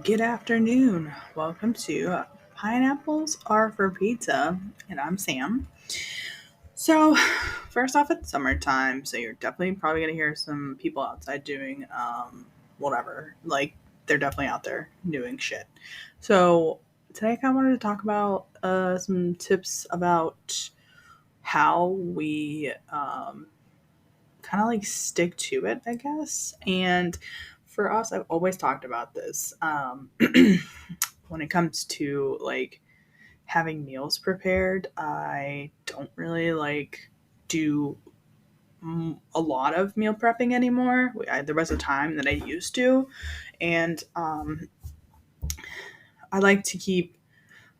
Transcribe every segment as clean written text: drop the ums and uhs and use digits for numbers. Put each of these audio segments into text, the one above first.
Good afternoon. Welcome to Pineapples Are for Pizza, and I'm Sam. So, first off, it's summertime, so you're definitely probably gonna hear some people outside doing whatever. Like they're definitely out there doing shit. So today, I kind of wanted to talk about some tips about how we kind of like stick to it, I guess. And for us, I've always talked about this. When it comes to like having meals prepared, I don't really like do a lot of meal prepping anymore. There was a time that I used to, and I like to keep.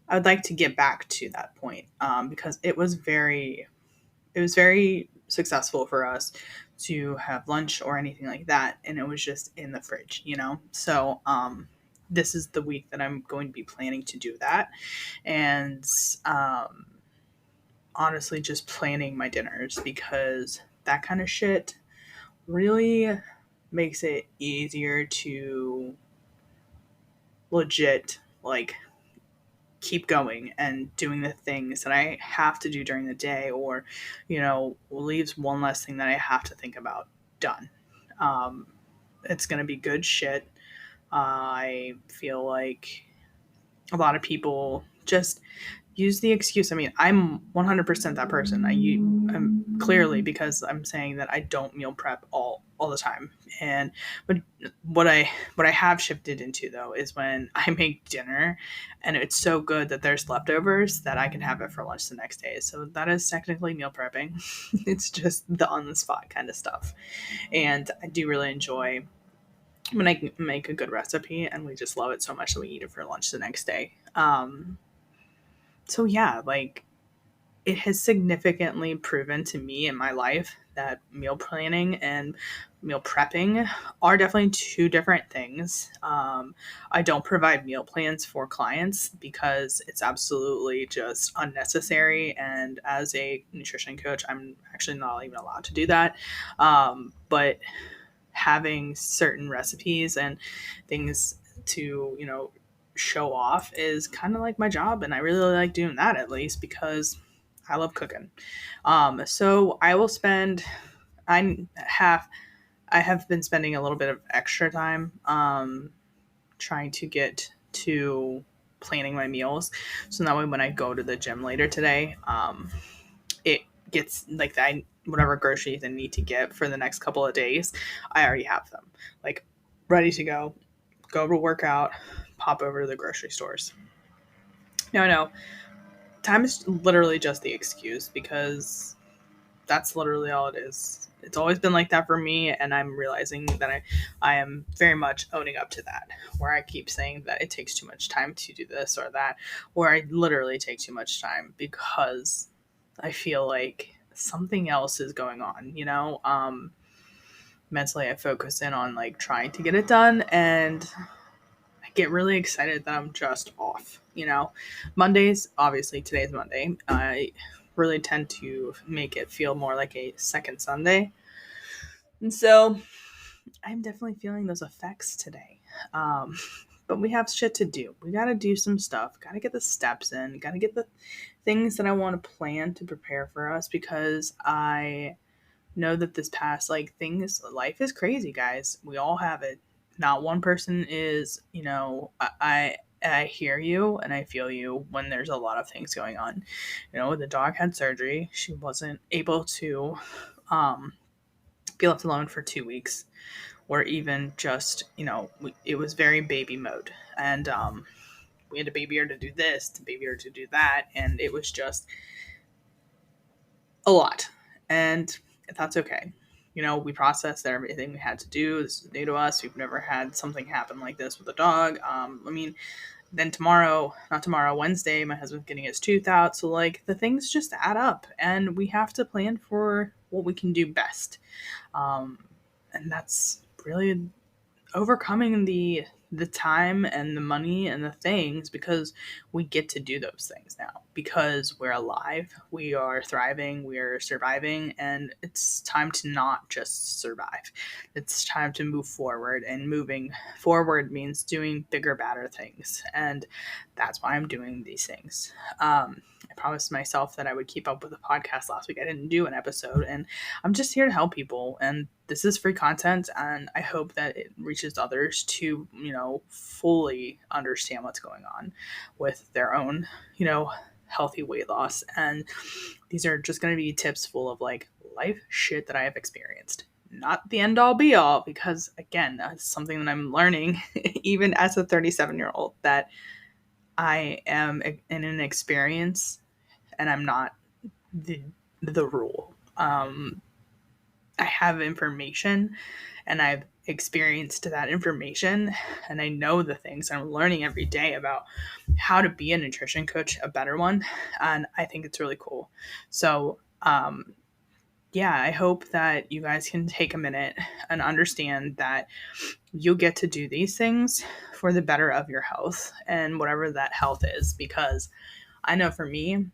I'd like to get back to that point because it was very successful for us to have lunch or anything like that, and it was just in the fridge, So this is the week that I'm going to be planning to do that, and um, honestly, just planning my dinners because that kind of shit really makes it easier to legit like keep going and doing the things that I have to do during the day, or leaves one less thing that I have to think about done. Um, it's going to be good shit. I feel like a lot of people just use the excuse. I mean, I'm 100% that person. I'm clearly, because I'm saying that I don't meal prep all the time. And but what I have shifted into though is when I make dinner, and it's so good that there's leftovers that I can have it for lunch the next day. So that is technically meal prepping. It's just the on the spot kind of stuff, and I do really enjoy when I make a good recipe and we just love it so much that we eat it for lunch the next day. So yeah, like it has significantly proven to me in my life that meal planning and meal prepping are definitely two different things. I don't provide meal plans for clients because it's absolutely just unnecessary. And as a nutrition coach, I'm actually not even allowed to do that. But having certain recipes and things to, show off is kind of like my job. And I really like doing that, at least because I love cooking. So I have, I have been spending a little bit of extra time, trying to get to planning my meals. So that way when I go to the gym later today, it gets like that, whatever groceries I need to get for the next couple of days, I already have them like ready to go to work out, pop over to the grocery stores. No, I know time is literally just the excuse because that's literally all it is. It's always been like that for me, and I'm realizing that I am very much owning up to that, where I keep saying that it takes too much time to do this or that, or I literally take too much time because I feel like something else is going on, mentally I focus in on like trying to get it done, and I get really excited that I'm just off. Mondays, obviously today's Monday. I really tend to make it feel more like a second Sunday. And so I'm definitely feeling those effects today. Um, but we have shit to do. We got to do some stuff. Got to get the steps in. Got to get the things that I want to plan to prepare for us because I know that this past like things life is crazy, guys. We all have it. Not one person is, I hear you and I feel you when there's a lot of things going on. The dog had surgery. She wasn't able to um be left alone for 2 weeks, or even just, it was very baby mode. And we had to baby her to do this, to baby her to do that, and it was just a lot. And that's okay. We processed everything we had to do. This is new to us. We've never had something happen like this with a dog. Then not tomorrow, Wednesday, my husband's getting his tooth out. So, like, the things just add up, and we have to plan for what we can do best. And that's really overcoming the the time and the money and the things because we get to do those things now because we're alive, we are thriving, we are surviving, and it's time to not just survive. It's time to move forward, and moving forward means doing bigger, badder things. And that's why I'm doing these things. I promised myself that I would keep up with the podcast last week. I didn't do an episode, and I'm just here to help people. And this is free content, and I hope that it reaches others to, fully understand what's going on with their own, healthy weight loss. And these are just going to be tips full of like life shit that I have experienced. Not the end all be all, because again, that's something that I'm learning, even as a 37-year-old, that I am in an experience and I'm not the rule. I have information and I've experienced that information, and I know the things I'm learning every day about how to be a nutrition coach, a better one. And I think it's really cool. So, yeah, I hope that you guys can take a minute and understand that you get to do these things for the better of your health and whatever that health is. Because I know for me,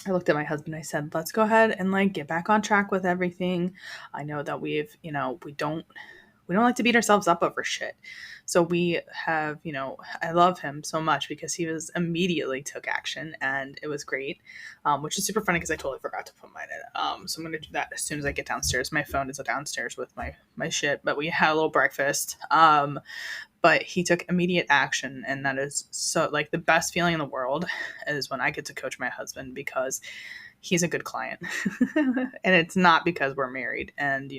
I looked at my husband, I said, let's go ahead and like get back on track with everything. I know that we don't like to beat ourselves up over shit. So we have, I love him so much because he was immediately took action, and it was great, which is super funny because I totally forgot to put mine in. So I'm going to do that as soon as I get downstairs. My phone is downstairs with my shit, but we had a little breakfast. But he took immediate action, and that is so like the best feeling in the world is when I get to coach my husband, because he's a good client. And it's not because we're married, and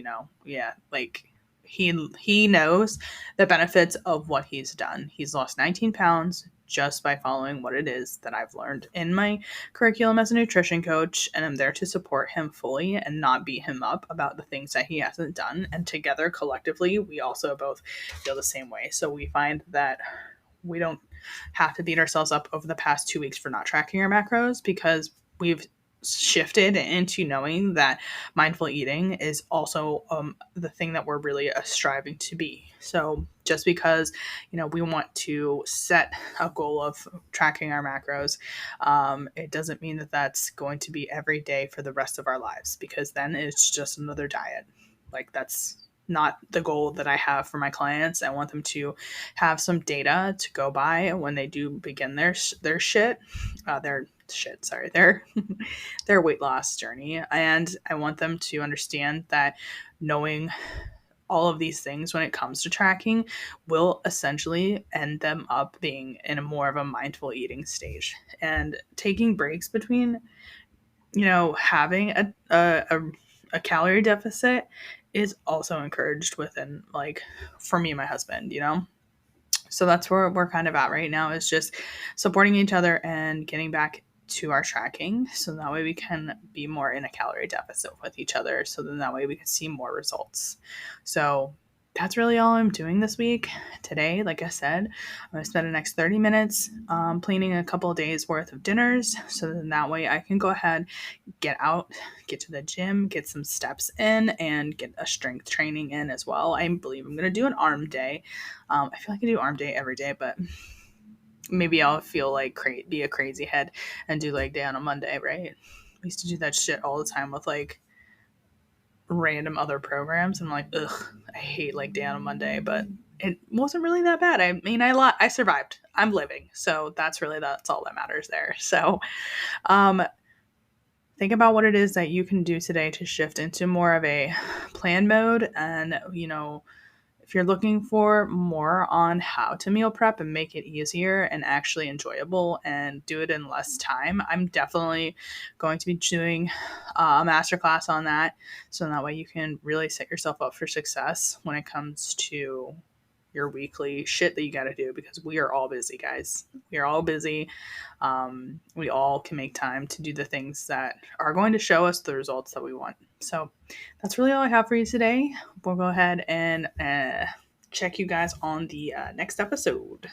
like he knows the benefits of what he's done. He's lost 19 pounds just by following what it is that I've learned in my curriculum as a nutrition coach, and I'm there to support him fully and not beat him up about the things that he hasn't done. And together, collectively, we also both feel the same way. So we find that we don't have to beat ourselves up over the past 2 weeks for not tracking our macros, because we've shifted into knowing that mindful eating is also the thing that we're really striving to be. So just because we want to set a goal of tracking our macros, it doesn't mean that that's going to be every day for the rest of our lives, because then it's just another diet. Like, that's not the goal that I have for my clients. I want them to have some data to go by when they do begin their their weight loss journey. And I want them to understand that knowing all of these things when it comes to tracking will essentially end them up being in a more of a mindful eating stage. And taking breaks between, having a calorie deficit is also encouraged within, like, for me and my husband, So that's where we're kind of at right now, is just supporting each other and getting back to our tracking, so that way we can be more in a calorie deficit with each other, so then that way we can see more results. So that's really all I'm doing this week. Today, like I said, I'm going to spend the next 30 minutes planning a couple of days worth of dinners, so then that way I can go ahead, get out, get to the gym, get some steps in, and get a strength training in as well. I believe I'm going to do an arm day. I feel like I do arm day every day, but maybe I'll feel like be a crazy head and do leg day on a Monday, right? I used to do that shit all the time with like random other programs. I'm like, ugh, I hate leg day on a Monday, but it wasn't really that bad. I mean, I survived. I'm living, so that's all that matters there. So, think about what it is that you can do today to shift into more of a plan mode. And, if you're looking for more on how to meal prep and make it easier and actually enjoyable and do it in less time, I'm definitely going to be doing a masterclass on that. So that way you can really set yourself up for success when it comes to your weekly shit that you got to do, because we are all busy, guys. We are all busy. We all can make time to do the things that are going to show us the results that we want. So that's really all I have for you today. We'll go ahead and check you guys on the next episode.